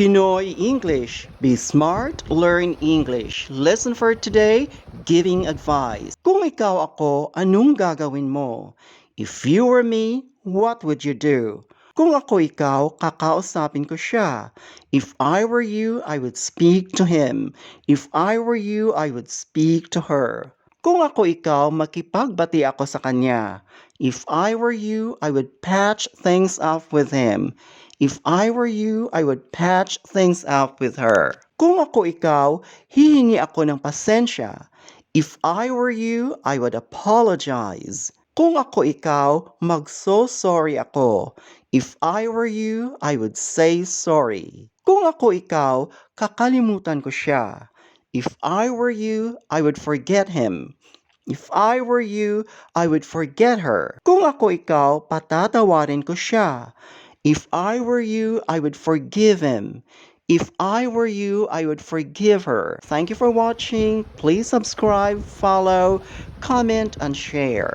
Pinoy English. Be smart, learn English. Lesson for today, giving advice. Kung ikaw ako, anong gagawin mo? If you were me, what would you do? Kung ako ikaw, kakausapin ko siya. If I were you, I would speak to him. If I were you, I would speak to her. Kung ako ikaw, makipagbati ako sa kanya. If I were you, I would patch things up with him. If I were you, I would patch things up with her. Kung ako ikaw, hihingi ako ng pasensya. If I were you, I would apologize. Kung ako ikaw, magso-sorry ako. If I were you, I would say sorry. Kung ako ikaw, kakalimutan ko siya. If I were you, I would forget him. If I were you, I would forget her. Kung ako ikaw, patatawarin ko siya. If I were you, I would forgive him. If I were you, I would forgive her. Thank you for watching. Please subscribe, follow, comment, and share.